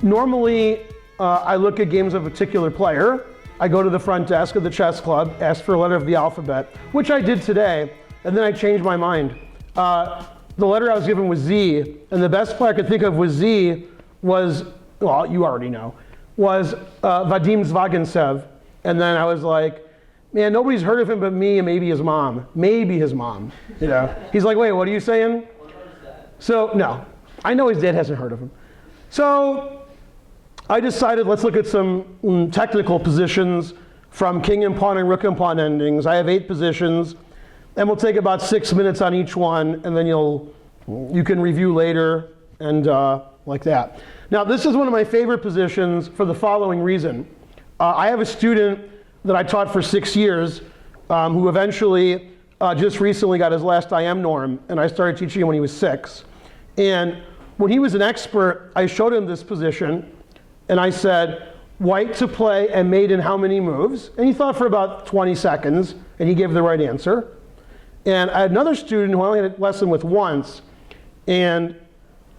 Normally, I look at games of a particular player. I go to the front desk of the chess club, ask for a letter of the alphabet, which I did today, and then I changed my mind. The letter I was given was Z, and the best player I could think of with Z was, well, you already know, was Vadim Zvagintsev. And then I was like, man, nobody's heard of him but me and maybe his mom. Maybe his mom. You know? He's like, wait, what are you saying? So, no. I know his dad hasn't heard of him. So, I decided let's look at some technical positions from king and pawn and rook and pawn endings. I have 8 positions, and we'll take about 6 minutes on each one, and then you can review later and like that. Now, this is one of my favorite positions for the following reason. I have a student that I taught for 6 years who eventually just recently got his last IM norm, and I started teaching him when he was 6. And when he was an expert, I showed him this position, and I said, white to play and mate in how many moves? And he thought for about 20 seconds, and he gave the right answer. And I had another student who I only had a lesson with once, and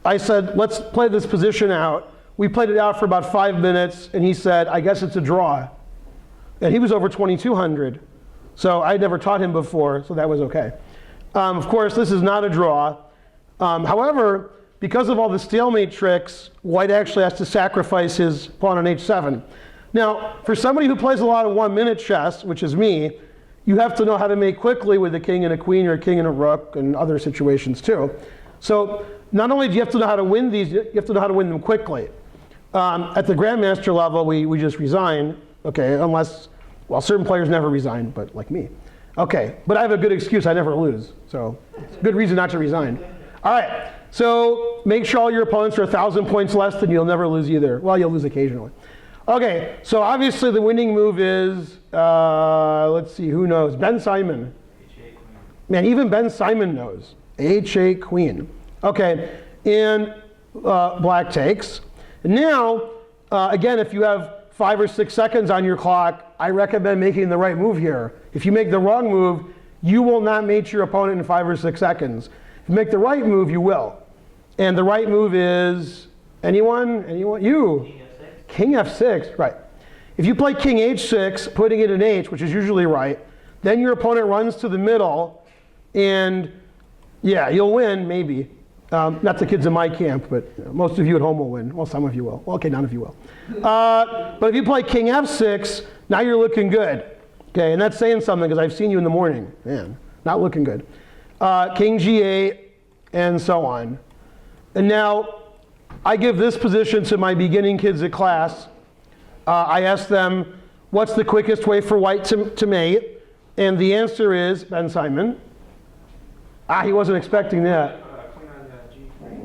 I said, let's play this position out. We played it out for about 5 minutes, and he said, I guess it's a draw. And he was over 2,200. So I'd never taught him before, so that was okay. Of course, this is not a draw. However, because of all the stalemate tricks, white actually has to sacrifice his pawn on h7. Now, for somebody who plays a lot of 1-minute chess, which is me, you have to know how to mate quickly with a king and a queen or a king and a rook and other situations too. So not only do you have to know how to win these, you have to know how to win them quickly. At the Grandmaster level, we just resign, okay, unless, well, certain players never resign, but like me. Okay, but I have a good excuse, I never lose, so it's a good reason not to resign. All right, so make sure all your opponents are 1,000 points less than you'll never lose either. Well, you'll lose occasionally. Okay, so obviously the winning move is, let's see, who knows? Ben Simon. Man, even Ben Simon knows. H8 queen. Okay, and black takes. Now, again, if you have 5 or 6 seconds on your clock, I recommend making the right move here. If you make the wrong move, you will not mate your opponent in 5 or 6 seconds. If you make the right move, you will. And the right move is, anyone? Anyone? You. King F6, right. If you play King H6, putting it in H, which is usually right, then your opponent runs to the middle, and yeah, you'll win, maybe. Not the kids in my camp, but most of you at home will win. Well, some of you will. Well, okay, none of you will. But if you play King F6, now you're looking good. Okay, and that's saying something because I've seen you in the morning. Man, not looking good. King G8, and so on. And now, I give this position to my beginning kids at class. I ask them, what's the quickest way for white to mate? And the answer is Ben Simon. He wasn't expecting that.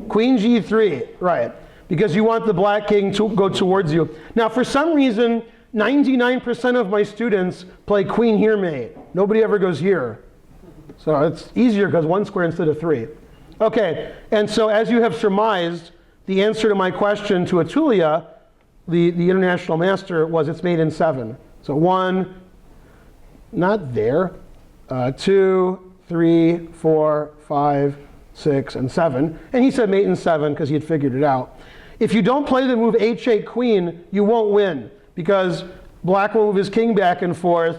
Queen G3, right. Because you want the black king to go towards you. Now, for some reason, 99% of my students play queen here mate. Nobody ever goes here. So it's easier because 1 square instead of 3. Okay, and so as you have surmised, the answer to my question to Atulia, the international master, was it's made in 7. So 1, not there, 2, 3, 4, 5, 6, and 7. And he said mate in 7 because he had figured it out. If you don't play the move H8 queen, you won't win because black will move his king back and forth,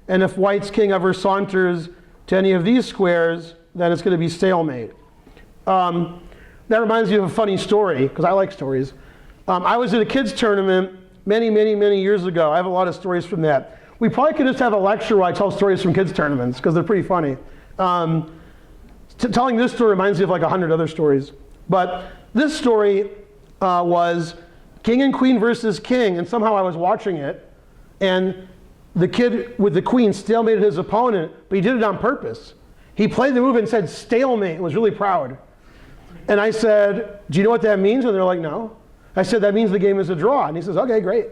and if white's king ever saunters to any of these squares, then it's going to be stalemate. That reminds me of a funny story, because I like stories. I was at a kids tournament many, many, many years ago. I have a lot of stories from that. We probably could just have a lecture where I tell stories from kids tournaments, because they're pretty funny. Telling this story reminds me of like 100 other stories. But this story was king and queen versus king, and somehow I was watching it, and the kid with the queen stalemated his opponent, but he did it on purpose. He played the move and said stalemate and was really proud. And I said, do you know what that means? And they're like, no. I said, that means the game is a draw. And he says, okay, great.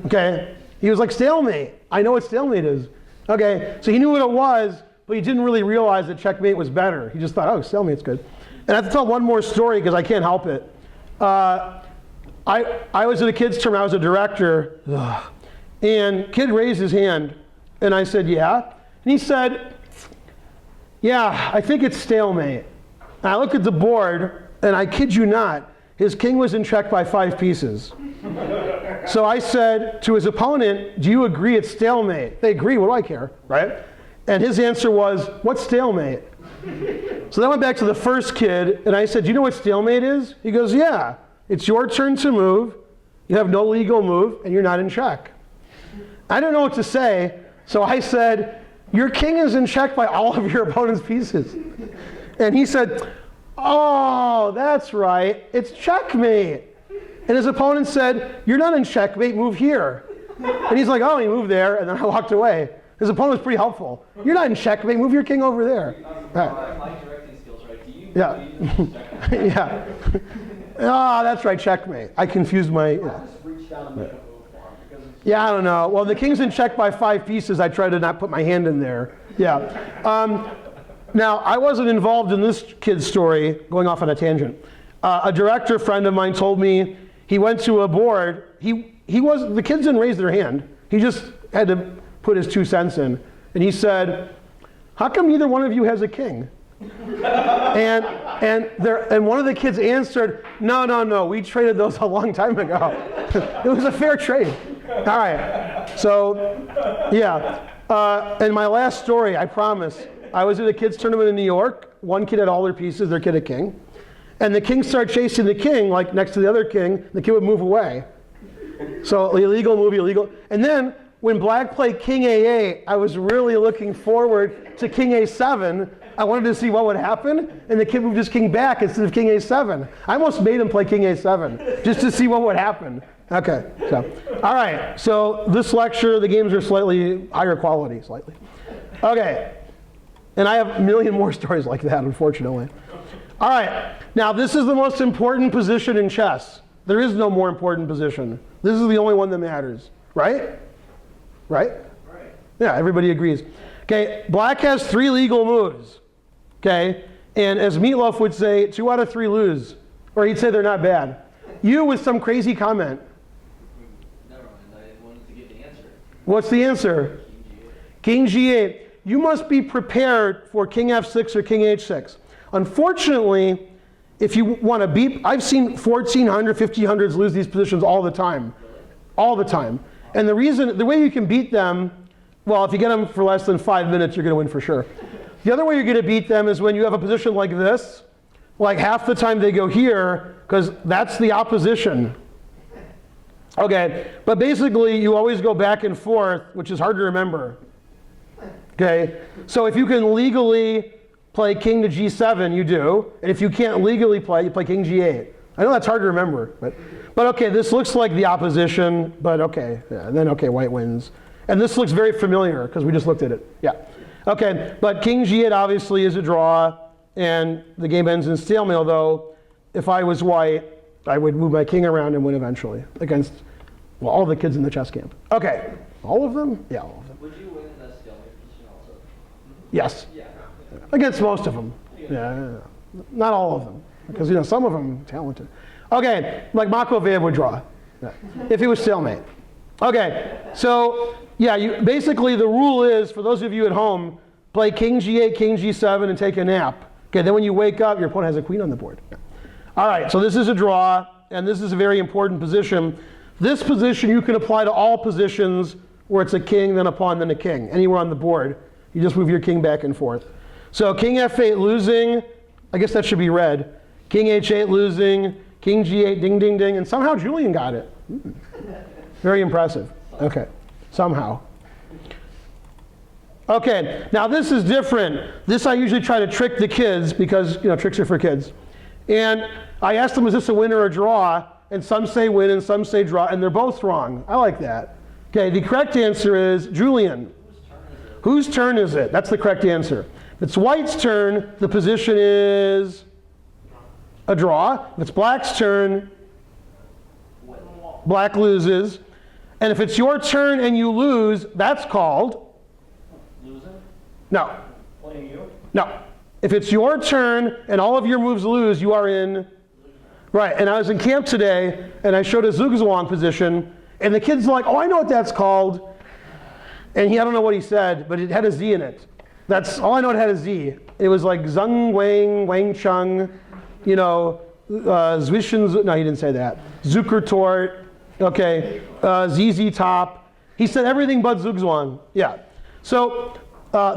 Okay. He was like, stalemate. I know what stalemate is. Okay. So he knew what it was, but he didn't really realize that checkmate was better. He just thought, oh, stalemate's good. And I have to tell one more story because I can't help it. I was at a kids' tournament. I was a director. And kid raised his hand. And I said, yeah. And he said, yeah, I think it's stalemate. And I looked at the board, and I kid you not, his king was in check by 5 pieces. So I said to his opponent, do you agree it's stalemate? They agree, what do I care, right? And his answer was, what's stalemate? So then I went back to the first kid, and I said, do you know what stalemate is? He goes, yeah, it's your turn to move, you have no legal move, and you're not in check. I don't know what to say, so I said, your king is in check by all of your opponent's pieces. And he said, oh, that's right, it's checkmate. And his opponent said, you're not in checkmate, move here. And he's like, oh, he moved there, and then I walked away. His opponent was pretty helpful. You're not in checkmate, move your king over there. My directing skills, right? Do you Yeah. checkmate? Yeah. Ah, that's right, checkmate. I confused my... I just reached out and make a move for him because it's Yeah, I don't know. Well, the king's in check by 5 pieces. I try to not put my hand in there. Yeah. Now, I wasn't involved in this kid's story, going off on a tangent. A director friend of mine told me he went to a board. The kids didn't raise their hand. He just had to put his 2 cents in. And he said, how come neither one of you has a king? and one of the kids answered, no, we traded those a long time ago. It was a fair trade. All right, so yeah. And my last story, I promise, I was at a kids tournament in New York. One kid had all their pieces, their kid a king. And the king started chasing the king, like next to the other king, the kid would move away. So illegal move, illegal. And then when black played king A8, I was really looking forward to king A7. I wanted to see what would happen, and the kid moved his king back instead of king A7. I almost made him play king A7 just to see what would happen. Okay, so, all right, so this lecture, the games are slightly higher quality, slightly. Okay, and I have a million more stories like that, unfortunately. All right, now this is the most important position in chess. There is no more important position. This is the only one that matters, right? Right? right. Yeah, everybody agrees. Okay, black has 3 legal moves. Okay, and as Meatloaf would say, 2 out of 3 lose. Or he'd say they're not bad. You with some crazy comment. Never mind, I wanted to get the answer. What's the answer? King G8. You must be prepared for king F6 or king H6. Unfortunately, if you want to beat, I've seen 1400, 1500s lose these positions all the time. All the time. And the way you can beat them, well, if you get them for less than 5 minutes, you're going to win for sure. The other way you're going to beat them is when you have a position like this. Like half the time they go here, because that's the opposition. Okay, but basically you always go back and forth, which is hard to remember. Okay, so if you can legally play king to G7, you do. And if you can't legally play, you play king G8. I know that's hard to remember, but okay, this looks like the opposition, but okay, yeah, and then okay, white wins. And this looks very familiar because we just looked at it. Yeah. Okay, but king G8 obviously is a draw, and the game ends in stalemate, although if I was white, I would move my king around and win eventually against, well, all the kids in the chess camp. Okay, all of them? Yeah, all of them. Would you win in that stalemate position also? Yes. Yeah. Against most of them. Yeah. Not all of them, because some of them talented. Okay, like Makoveyev would draw, if he was stalemate. Okay, so yeah, basically the rule is, for those of you at home, play king G8, king G7, and take a nap. Okay, then when you wake up, your opponent has a queen on the board. All right, so this is a draw, and this is a very important position. This position you can apply to all positions where it's a king, then a pawn, then a king. Anywhere on the board, you just move your king back and forth. So king F8 losing, I guess that should be red. King H8 losing, king G8, ding, ding, ding, and somehow Julian got it. Very impressive. Okay, somehow. Okay, now this is different. This I usually try to trick the kids because, tricks are for kids. And I asked them, is this a win or a draw? And some say win and some say draw, and they're both wrong. I like that. Okay, the correct answer is Julian. Whose turn is it? That's the correct answer. If it's white's turn, the position is a draw. If it's black's turn, black loses. And if it's your turn and you lose, that's called? Losing? No. Playing you? No. If it's your turn and all of your moves lose, you are in? Right, and I was in camp today, and I showed a Zugzwang position, and the kid's like, oh, I know what that's called. And I don't know what he said, but it had a Z in it. That's all I know, it had a Z. It was like Zheng Wang, Wang Chung, Zwischen, no, he didn't say that. Zuckertort, okay, ZZ Top. He said everything but Zugzwang, yeah. So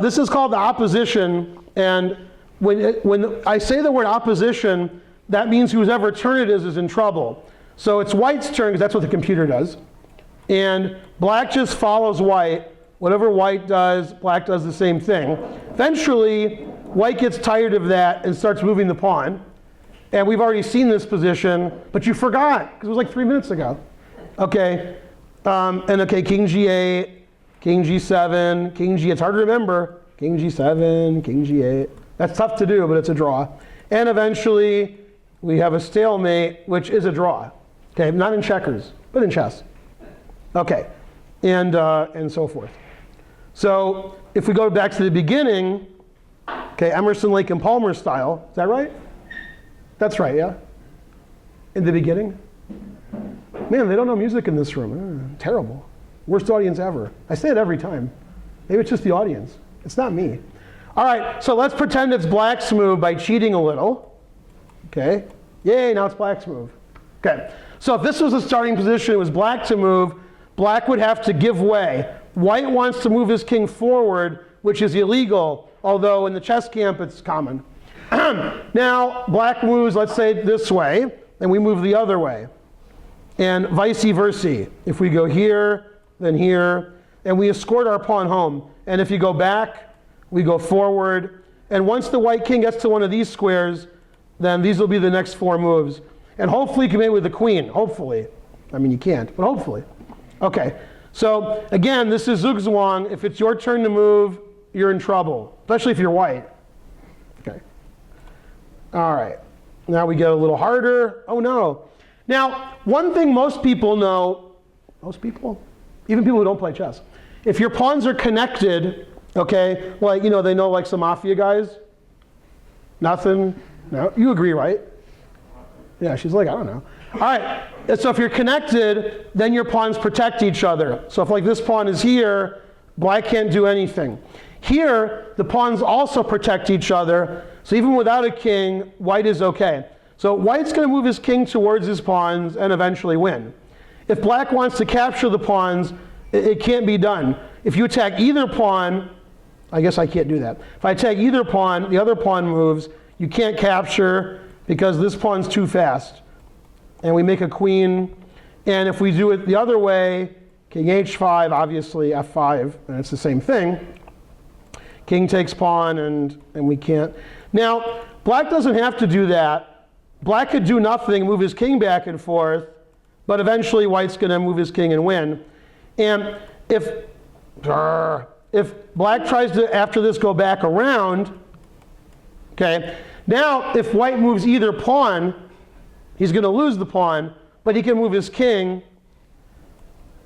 this is called the opposition, and when I say the word opposition, that means whoever turn it is in trouble. So it's white's turn, because that's what the computer does. And black just follows white. Whatever white does, black does the same thing. Eventually, white gets tired of that and starts moving the pawn. And we've already seen this position, but you forgot, because it was like 3 minutes ago. Okay, okay, king g8, king g7, king g8. It's hard to remember. King g7, king g8. That's tough to do, but it's a draw. And eventually, we have a stalemate, which is a draw. Okay, not in checkers, but in chess. Okay, and so forth. So if we go back to the beginning, okay, Emerson, Lake, and Palmer style, is that right? That's right, yeah? In the beginning? Man, they don't know music in this room. Terrible. Worst audience ever. I say it every time. Maybe it's just the audience. It's not me. All right, so let's pretend it's black's move by cheating a little. Okay, yay, now it's black's move. Okay, so if this was the starting position, it was black to move, black would have to give way. White wants to move his king forward, which is illegal, although in the chess camp it's common. Now, black moves, let's say, this way, and we move the other way. And vice versa. If we go here, then here, and we escort our pawn home. And if you go back, we go forward. And once the white king gets to one of these squares, then these will be the next 4 moves. And hopefully you can mate with the queen, hopefully. I mean, you can't, but hopefully. Okay, so again, this is Zugzwang. If it's your turn to move, you're in trouble, especially if you're white. Okay. All right, now we get a little harder. Oh no. Now, one thing most people know, most people? Even people who don't play chess. If your pawns are connected, okay, like, you know, they know like some mafia guys? Nothing? No? You agree, right? Yeah, she's like, I don't know. All right, so if you're connected, then your pawns protect each other. So if like this pawn is here, black can't do anything. Here, the pawns also protect each other. So even without a king, white is okay. So white's going to move his king towards his pawns and eventually win. If black wants to capture the pawns, it can't be done. If you attack either pawn, I guess I can't do that. If I attack either pawn, the other pawn moves, you can't capture because this pawn's too fast. And we make a queen. And if we do it the other way, king h5, obviously f5, and it's the same thing. King takes pawn, and we can't. Now, black doesn't have to do that. Black could do nothing, move his king back and forth, but eventually white's going to move his king and win. And if black tries to, after this, go back around, okay, now if white moves either pawn, he's going to lose the pawn, but he can move his king,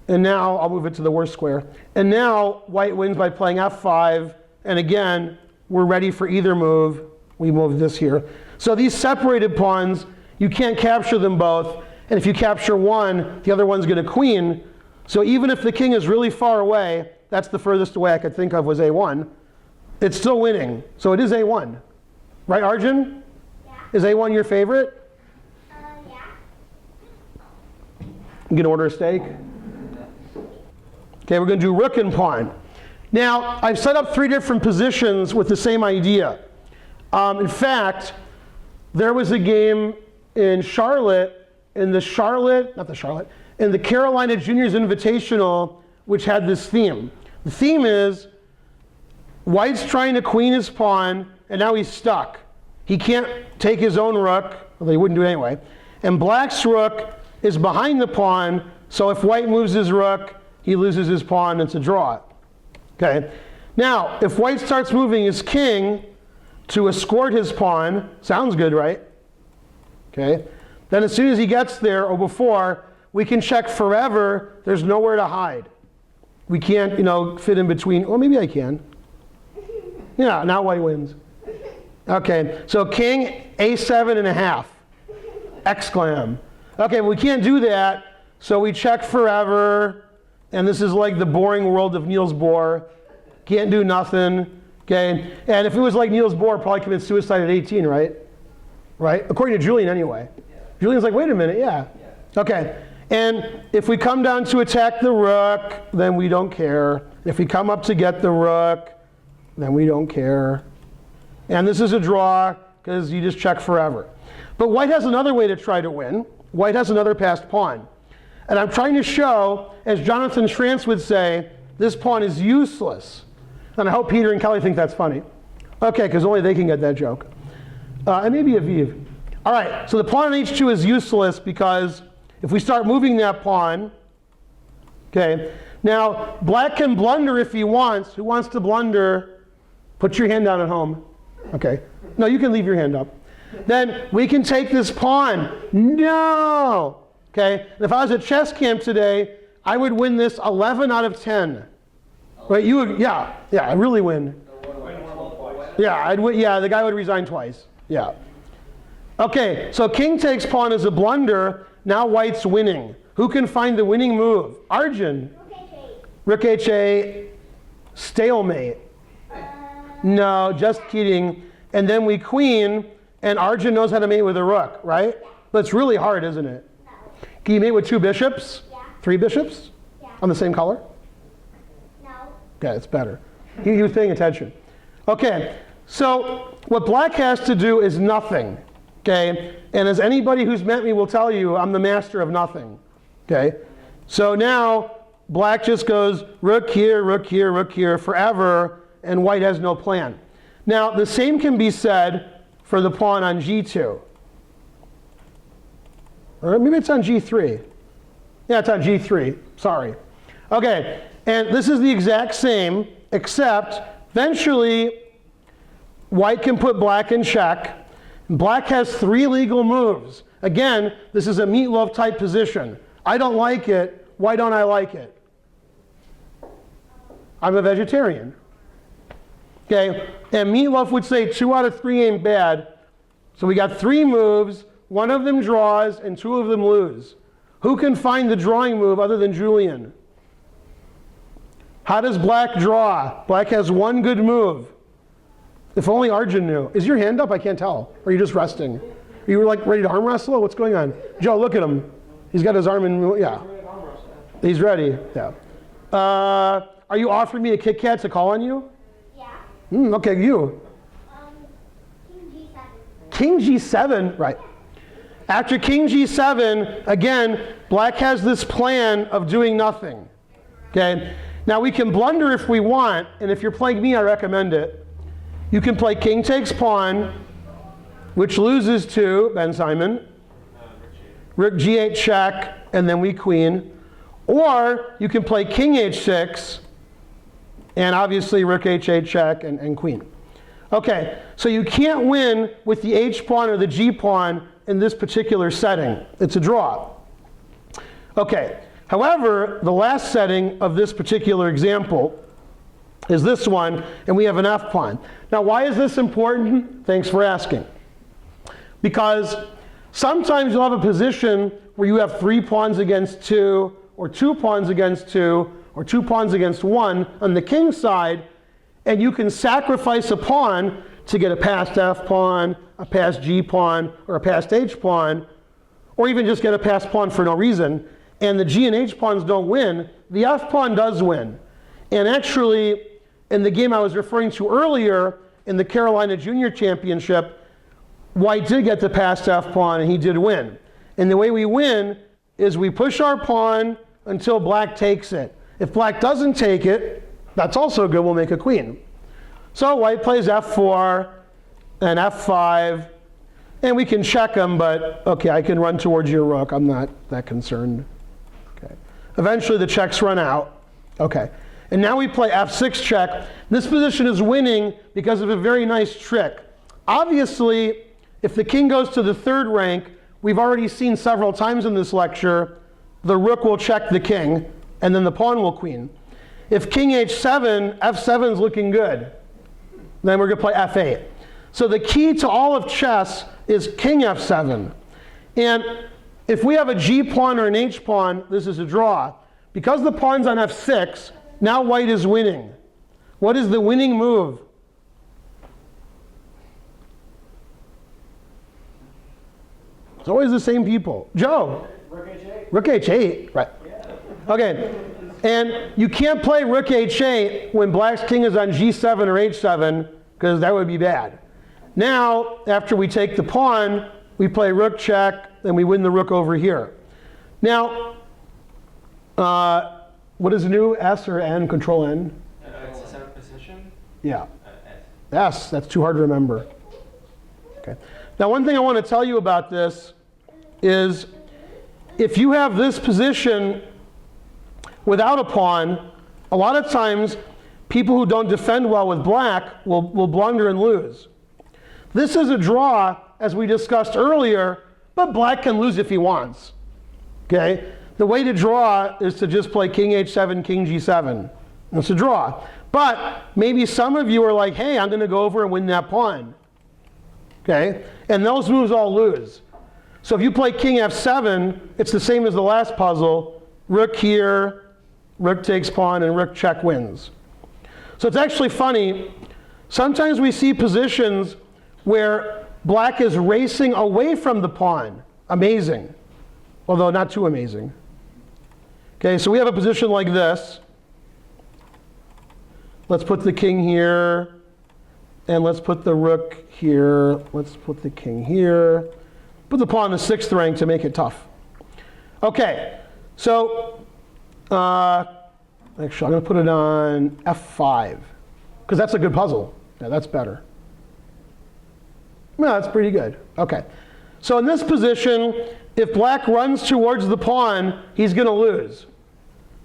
and now I'll move it to the worst square. And now white wins by playing f5, and again, we're ready for either move. We move this here. So these separated pawns, you can't capture them both, and if you capture one, the other one's going to queen. So even if the king is really far away, that's the furthest away I could think of was a1, it's still winning. So it is a1. Right, Arjun? Yeah. Is a1 your favorite? Yeah. You can order a steak. Okay, we're going to do rook and pawn. Now, I've set up 3 different positions with the same idea. In fact, there was a game in Charlotte, in the Carolina Juniors Invitational, which had this theme. The theme is, white's trying to queen his pawn, and now he's stuck. He can't take his own rook, although he wouldn't do it anyway. And black's rook is behind the pawn, so if white moves his rook, he loses his pawn, it's a draw. Okay. Now, if white starts moving his king to escort his pawn, sounds good, right? Okay. Then as soon as he gets there, or before, we can check forever. There's nowhere to hide. We can't, fit in between. Well, maybe I can. Yeah, now white wins. Okay, so king a7 and a half. Exclam. Okay, we can't do that, so we check forever. And this is like the boring world of Niels Bohr. Can't do nothing. Okay, and if it was like Niels Bohr, probably commit suicide at 18, right? right? According to Julian anyway. Yeah. Julian's like, wait a minute, yeah. Okay, and if we come down to attack the rook, then we don't care. If we come up to get the rook, then we don't care. And this is a draw, because you just check forever. But white has another way to try to win. White has another passed pawn. And I'm trying to show, as Jonathan Schrantz would say, this pawn is useless. And I hope Peter and Kelly think that's funny. Okay, because only they can get that joke. And maybe Aviv. All right, so the pawn on h2 is useless because if we start moving that pawn, okay, now black can blunder if he wants. Who wants to blunder? Put your hand down at home. Okay. No, you can leave your hand up. Then we can take this pawn. No! Okay, and if I was at chess camp today, I would win this 11 out of 10. Right, you would, yeah, I really win. Yeah, I'd win, yeah, the guy would resign twice. Yeah. Okay, so king takes pawn is a blunder. Now white's winning. Who can find the winning move? Arjun. Rook H8. Stalemate. No, just kidding. And then we queen, and Arjun knows how to mate with a rook, right? But it's really hard, isn't it? No. Can you mate with 2 bishops? Yeah. 3 bishops? Yeah. On the same color? No. Okay, it's better. He was paying attention. Okay, so what black has to do is nothing. Okay, and as anybody who's met me will tell you, I'm the master of nothing. Okay, so now black just goes rook here, rook here, rook here forever, and white has no plan. Now the same can be said for the pawn on g2. Or maybe it's on g3. Yeah, it's on g3. Sorry. Okay, and this is the exact same, except eventually white can put black in check. Black has 3 legal moves. Again, this is a meatloaf type position. I don't like it. Why don't I like it? I'm a vegetarian. Okay, and meatloaf would say 2 out of 3 ain't bad. So we got 3 moves, 1 of them draws, and 2 of them lose. Who can find the drawing move other than Julian? How does black draw? Black has 1 good move. If only Arjun knew. Is your hand up? I can't tell. Or are you just resting? Are you like ready to arm wrestle? What's going on? Joe, look at him. He's got his arm in, yeah. He's ready, yeah. Are you offering me a Kit Kat to call on you? Yeah. Okay, you. King G7. King G7, right. After King G7, again, black has this plan of doing nothing. Okay? Now we can blunder if we want, and if you're playing me, I recommend it. You can play king takes pawn, which loses to Ben Simon. Rook G8 check, and then we queen. Or you can play king H6, and obviously Rook H8 check and queen. Okay, so you can't win with the H pawn or the G pawn in this particular setting. It's a draw. Okay, however, the last setting of this particular example is this one, and we have an F pawn. Now, why is this important? Thanks for asking. Because sometimes you'll have a position where you have 3 pawns against 2, or 2 pawns against 2, or 2 pawns against 1 on the king side, and you can sacrifice a pawn to get a passed F pawn, a passed G pawn, or a passed H pawn, or even just get a passed pawn for no reason, and the G and H pawns don't win. The F pawn does win. And actually, in the game I was referring to earlier, in the Carolina Junior Championship, white did get the passed F pawn, and he did win. And the way we win is we push our pawn until black takes it. If black doesn't take it, that's also good, we'll make a queen. So white plays F4 and F5, and we can check him, but okay, I can run towards your rook. I'm not that concerned. Okay. Eventually the checks run out. Okay. And now we play F6 check. This position is winning because of a very nice trick. Obviously, if the king goes to the 3rd rank, we've already seen several times in this lecture, the rook will check the king, and then the pawn will queen. If king H7, F7 is looking good. Then we're going to play F8. So the key to all of chess is king F7. And if we have a G pawn or an H pawn, this is a draw. Because the pawn's on F6, now white is winning. What is the winning move? It's always the same people. Joe. Rook H8. Rook H8. Right. Okay. And you can't play Rook H8 when black's king is on G7 or H7 because that would be bad. Now, after we take the pawn, we play rook check, and we win the rook over here. Now, what is new? S or N? Control N? It's a separate position. Yeah. S. S. That's too hard to remember. Okay. Now, one thing I want to tell you about this is if you have this position without a pawn, a lot of times people who don't defend well with black will blunder and lose. This is a draw, as we discussed earlier, but black can lose if he wants. Okay? The way to draw is to just play king h7, king g7. That's a draw. But maybe some of you are like, hey, I'm going to go over and win that pawn. Okay? And those moves all lose. So if you play king f7, it's the same as the last puzzle. Rook here, rook takes pawn, and rook check wins. So it's actually funny. Sometimes we see positions where black is racing away from the pawn. Amazing. Although not too amazing. Okay, so we have a position like this. Let's put the king here, and let's put the rook here. Let's put the king here. Put the pawn in the 6th rank to make it tough. Okay, so actually I'm going to put it on f5, because that's a good puzzle. Yeah, that's better. Yeah, that's pretty good. Okay. So in this position, if black runs towards the pawn, he's going to lose.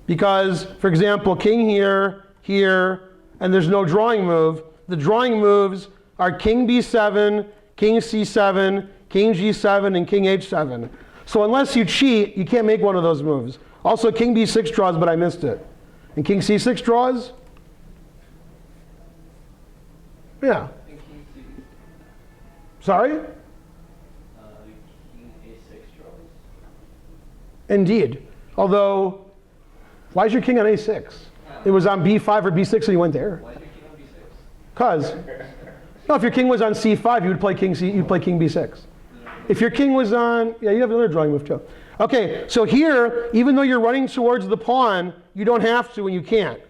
Because, for example, king here, here, and there's no drawing move. The drawing moves are king b7, king c7, king g7, and king h7. So unless you cheat, you can't make one of those moves. Also, king b6 draws, but I missed it. And king c6 draws? Yeah. Sorry? King A6 draws. Indeed. Although, why is your king on a6? It was on b5 or b6 and you went there. Why is your king on B6? Because, no, if your king was on c5, you would play king c. You'd play king b6. If your king was on, yeah, you have another drawing move too. Okay, so here, even though you're running towards the pawn, you don't have to and you can't.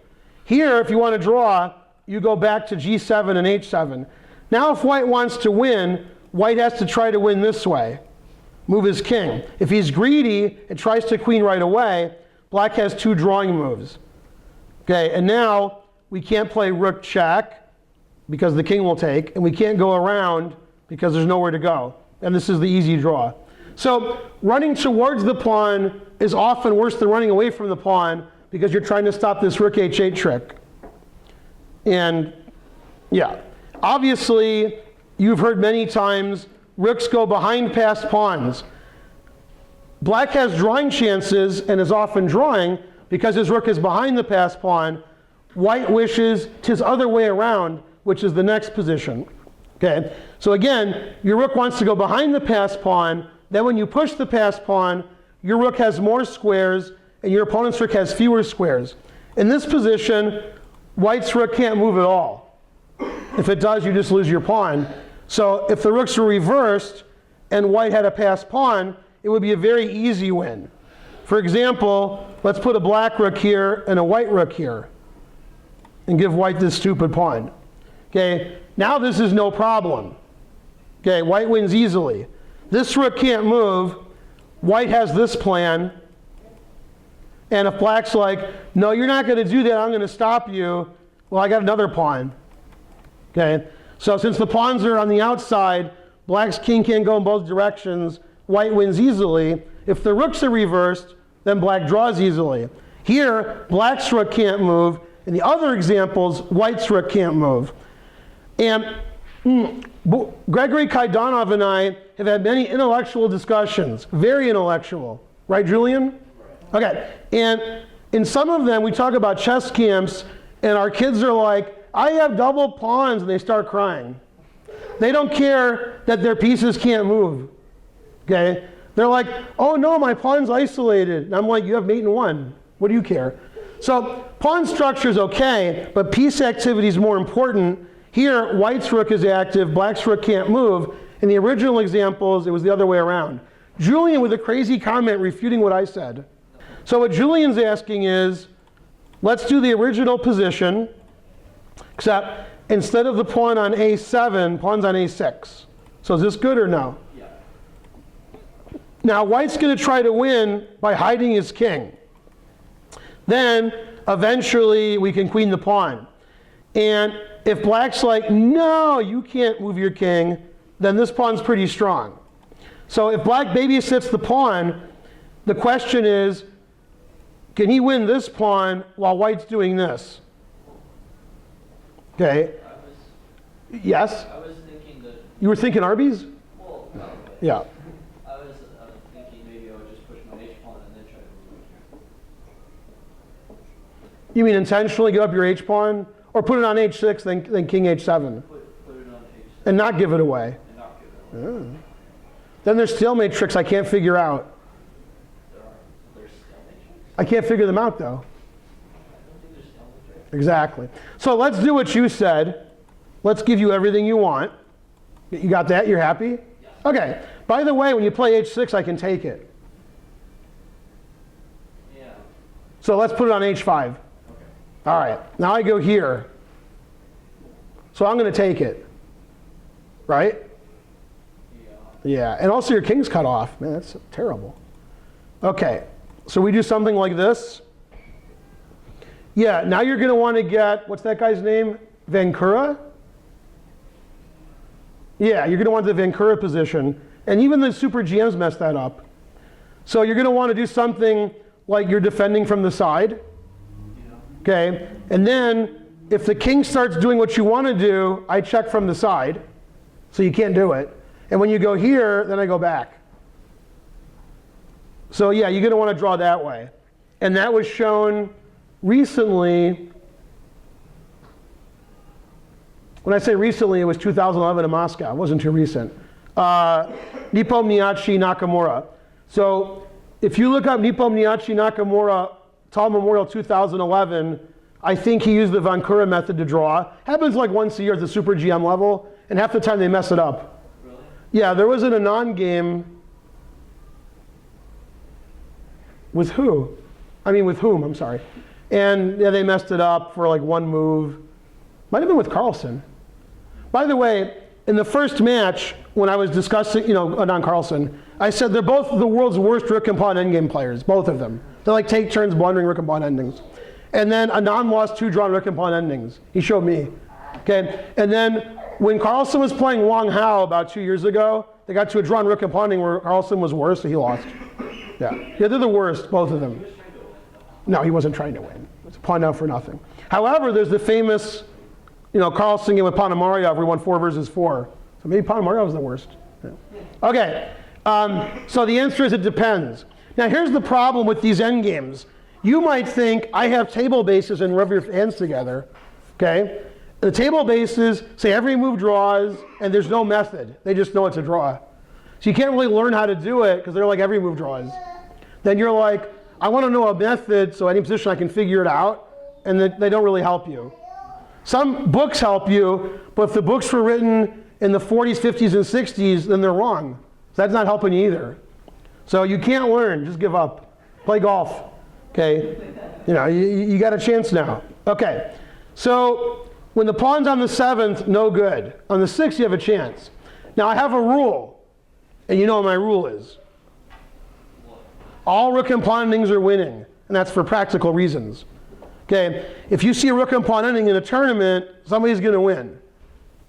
Here, if you want to draw, you go back to g7 and h7. Now if white wants to win, white has to try to win this way. Move his king. If he's greedy and tries to queen right away, black has 2 drawing moves. Okay, and now we can't play rook check because the king will take, and we can't go around because there's nowhere to go. And this is the easy draw. So running towards the pawn is often worse than running away from the pawn because you're trying to stop this rook h8 trick. And yeah, obviously you've heard many times rooks go behind passed pawns. Black has drawing chances and is often drawing because his rook is behind the passed pawn. White wishes tis other way around, which is the next position. Okay, so again, your rook wants to go behind the passed pawn. Then when you push the passed pawn, your rook has more squares and your opponent's rook has fewer squares. In this position, white's rook can't move at all. If it does, you just lose your pawn. So if the rooks were reversed and white had a passed pawn, it would be a very easy win. For example, let's put a black rook here and a white rook here and give white this stupid pawn. Okay, now this is no problem. Okay, white wins easily. This rook can't move. White has this plan. And if black's like, no, you're not going to do that, I'm going to stop you, well, I got another pawn. Okay, so since the pawns are on the outside, black's king can't go in both directions. White wins easily. If the rooks are reversed, then black draws easily. Here, black's rook can't move. In the other examples, white's rook can't move. And Gregory Kaidanov and I have had many intellectual discussions, very intellectual. Right, Julian? Okay, and in some of them we talk about chess camps and our kids are like, I have double pawns, and they start crying. They don't care that their pieces can't move. Okay? They're like, oh no, my pawn's isolated. And I'm like, you have mate in 1. What do you care? So pawn structure is okay, but piece activity is more important. Here, white's rook is active, black's rook can't move. In the original examples, it was the other way around. Julian with a crazy comment refuting what I said. So what Julian's asking is, let's do the original position, except instead of the pawn on a7, pawn's on a6. So is this good or no? Yeah. Now white's going to try to win by hiding his king. Then eventually we can queen the pawn. And if black's like, no, you can't move your king, then this pawn's pretty strong. So if black babysits the pawn, the question is, can he win this pawn while white's doing this? Okay. Yes? I was thinking that, You were thinking Arby's? well, no, but Yeah. I was thinking maybe I would just push my h pawn and then try to move it here. You mean intentionally give up your h-pawn? Or put it on h6, then king h7? Put it on h6 And not give it away? and not give it away. Then there's stalemate tricks I can't figure out. There's stalemate tricks? I can't figure them out though. I don't think there's stalemate tricks. Exactly. So let's do what you said. Let's give you everything you want. You got that? You're happy? Yes. Okay. By the way, when you play h6, I can take it. Yeah. So let's put it on h5. Okay. All right. Now I go here. So I'm going to take it. Right? Yeah. Yeah. And also your king's cut off. Man, that's terrible. Okay. So we do something like this. Yeah. Now you're going to want to get, what's that guy's name? Vancouver? Yeah, you're going to want the Vancouver position. And even the super GMs mess that up. So you're going to want to do something like you're defending from the side. Okay? And then if the king starts doing what you want to do, I check from the side. So you can't do it. And when you go here, then I go back. So yeah, you're going to want to draw that way. And that was shown recently. When I say recently, it was 2011 in Moscow. It wasn't too recent. Nippon-Niachi Nakamura. So if you look up Nippon-Niachi Nakamura, Tall Memorial 2011, I think he used the Vancouver method to draw. Happens like once a year at the Super GM level, and half the time they mess it up. Really? Yeah, there was an Anand game. With who? I mean, with whom? I'm sorry. And yeah, they messed it up for like one move. Might have been with Carlsen. By the way, in the first match, when I was discussing, Anand Carlsen, I said they're both the world's worst rook and pawn endgame players, both of them. They like take turns blundering rook and pawn endings. And then Anand lost 2 drawn rook and pawn endings. He showed me. Okay, and then when Carlsen was playing Wang Hao about 2 years ago, they got to a drawn rook and pawn ending where Carlsen was worse, so he lost. Yeah, they're the worst, both of them. No, he wasn't trying to win. It's a pawn out for nothing. However, there's the famous, Carlsen game with Ponomarev where he won 4 versus 4. So maybe Ponomarev was the worst. Yeah. Okay, so the answer is it depends. Now here's the problem with these endgames. You might think I have table bases and rub your hands together, okay? The table bases say every move draws and there's no method. They just know it's a draw. So you can't really learn how to do it because they're like every move draws. Then you're like, I want to know a method so any position I can figure it out, and they don't really help you. Some books help you, but if the books were written in the 40s, 50s, and 60s, then they're wrong. So that's not helping you either. So you can't learn, just give up. Play golf, okay? You got a chance now. Okay, so when the pawn's on the 7th, no good. On the 6th, you have a chance. Now I have a rule, and you know what my rule is. All rook and pawn endings are winning, and that's for practical reasons. Okay, if you see a rook and pawn ending in a tournament, somebody's going to win.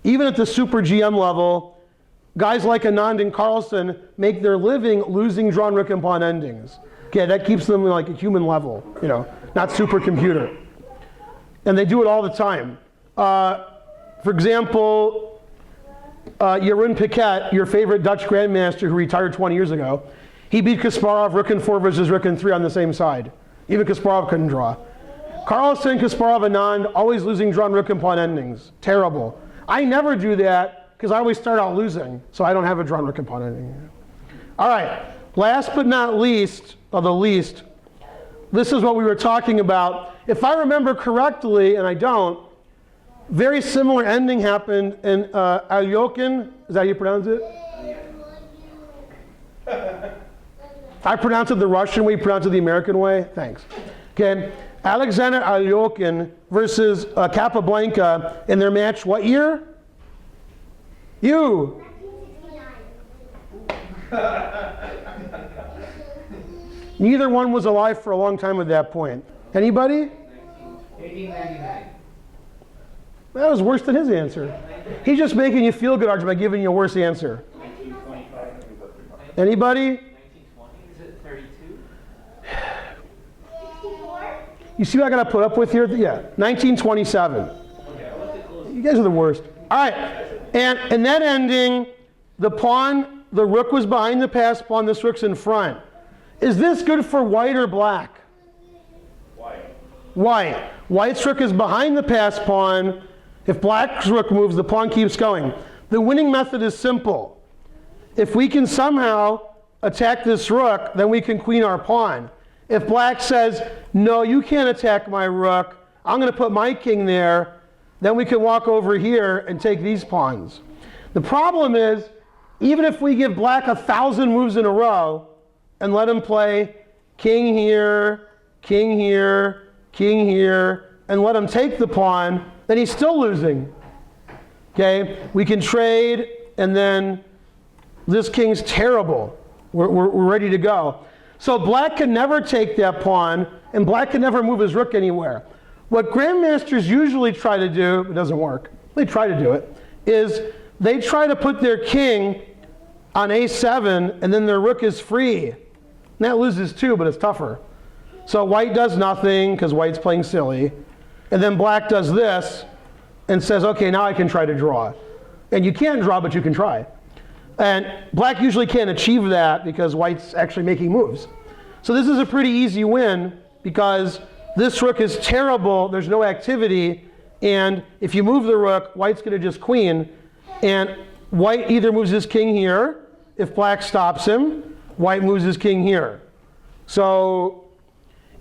Even at the super GM level, guys like Anand and Carlsen make their living losing drawn rook and pawn endings. Okay, that keeps them like a human level, not supercomputer. And they do it all the time. For example, Jeroen Piquet, your favorite Dutch grandmaster who retired 20 years ago, he beat Kasparov rook and 4 versus rook and 3 on the same side. Even Kasparov couldn't draw. Carlsen, Kasparov, Anand, always losing drawn rook and pawn endings. Terrible. I never do that because I always start out losing, so I don't have a drawn rook and pawn ending. All right, last but not least, or the least, this is what we were talking about. If I remember correctly, and I don't, very similar ending happened in Alyokin. Is that how you pronounce it? I pronounce it the Russian way, you pronounce it the American way? Thanks. Okay, Alexander Alyokin versus Capablanca in their match, what year? You. 1969. Neither one was alive for a long time at that point. Anybody? 1899. That was worse than his answer. He's just making you feel good, Archie, by giving you a worse answer. 1925. Anybody? 1920, is it 32? 64. You see what I got to put up with here? Yeah, 1927. You guys are the worst. All right, and in that ending, the rook was behind the passed pawn, this rook's in front. Is this good for white or black? White. White's rook is behind the passed pawn. If black's rook moves, the pawn keeps going. The winning method is simple. If we can somehow attack this rook, then we can queen our pawn. If black says, no, you can't attack my rook, I'm going to put my king there, then we can walk over here and take these pawns. The problem is, even if we give black 1,000 moves in a row and let him play king here, king here, king here, and let him take the pawn, then he's still losing. Okay, we can trade, and then this king's terrible. We're ready to go. So black can never take that pawn, and black can never move his rook anywhere. What grandmasters usually try to do, it doesn't work, they try to do it, is they try to put their king on a7, and then their rook is free. And that loses too, but it's tougher. So white does nothing, because white's playing silly. And then black does this, and says, okay, now I can try to draw. And you can draw, but you can try. And black usually can't achieve that, because white's actually making moves. So this is a pretty easy win, because this rook is terrible, there's no activity, and if you move the rook, white's going to just queen, and white either moves his king here, if black stops him, white moves his king here. So,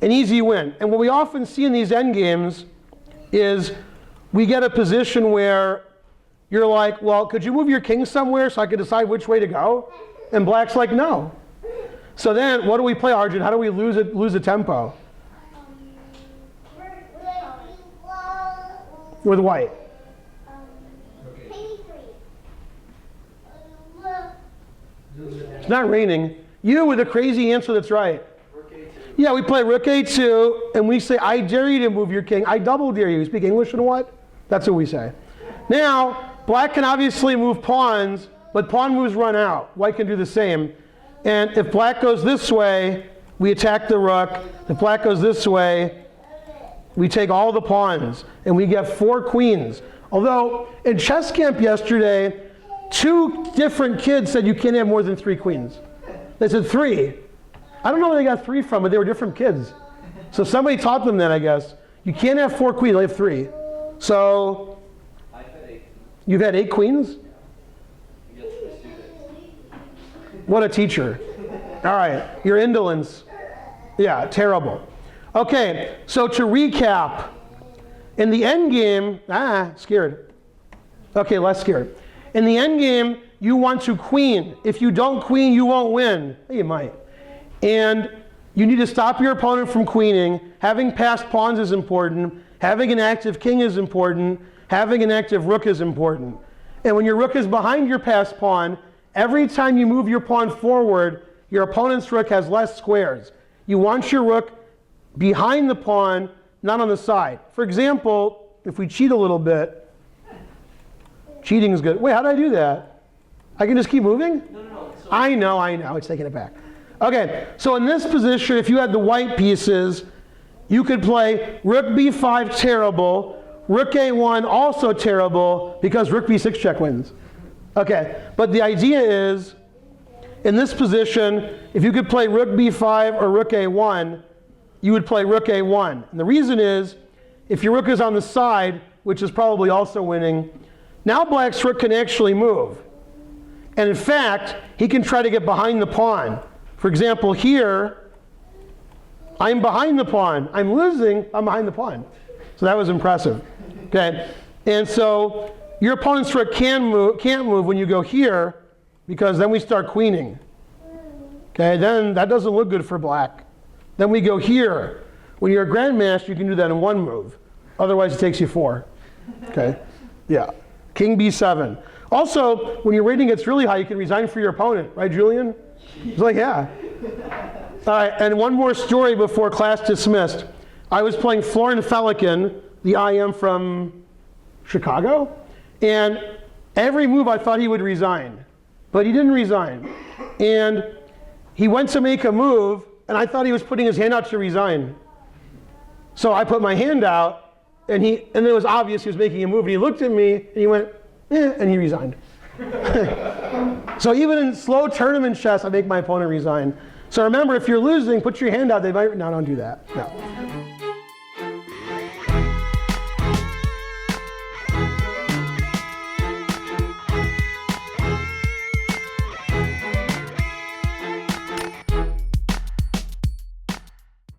an easy win. And what we often see in these endgames is we get a position where you're like, well, could you move your king somewhere so I could decide which way to go? And black's like, no. So then, what do we play, Arjun? How do we lose a tempo? With white. It's not raining. You with a crazy answer that's right. Yeah, we play rook a2, and we say, I dare you to move your king. I double dare you. You speak English and what? That's what we say. Now, black can obviously move pawns, but pawn moves run out. White can do the same. And if black goes this way, we attack the rook. If black goes this way, we take all the pawns, and we get 4 queens. Although, in chess camp yesterday, 2 different kids said you can't have more than 3 queens. They said 3. I don't know where they got 3 from, but they were different kids. So somebody taught them that, I guess. You can't have 4 queens, you have 3. So, I've had 8. you've had 8 queens? You get the student. What a teacher. All right, your indolence. Yeah, terrible. Okay, so to recap, in the end game, scared. Okay, less scared. In the end game, you want to queen. If you don't queen, you won't win. You might. And you need to stop your opponent from queening. Having passed pawns is important. Having an active king is important. Having an active rook is important. And when your rook is behind your passed pawn, every time you move your pawn forward, your opponent's rook has less squares. You want your rook behind the pawn, not on the side. For example, if we cheat a little bit, cheating is good. Wait, how did I do that? I can just keep moving? No. So I know, it's taking it back. Okay, so in this position, if you had the white pieces, you could play rook b5 terrible, rook a1 also terrible, because rook b6 check wins. Okay, but the idea is, in this position, if you could play rook b5 or rook a1, you would play rook a1. And the reason is, if your rook is on the side, which is probably also winning, now black's rook can actually move. And in fact, he can try to get behind the pawn. For example, here, I'm behind the pawn. I'm losing, I'm behind the pawn. So that was impressive. Okay, and so your opponent's rook can't move when you go here, because then we start queening. Okay, then that doesn't look good for black. Then we go here. When you're a grandmaster, you can do that in one move. Otherwise, it takes you 4. Okay, yeah. King b7. Also, when your rating gets really high, you can resign for your opponent, right, Julian? He's like, yeah. All right, and one more story before class dismissed. I was playing Florin Felikin, the IM from Chicago, and every move I thought he would resign, but he didn't resign. And he went to make a move, and I thought he was putting his hand out to resign. So I put my hand out, and it was obvious he was making a move, and he looked at me, and he went, and he resigned. So even in slow tournament chess, I make my opponent resign. So remember, if you're losing, put your hand out. They might, no, don't do that. No.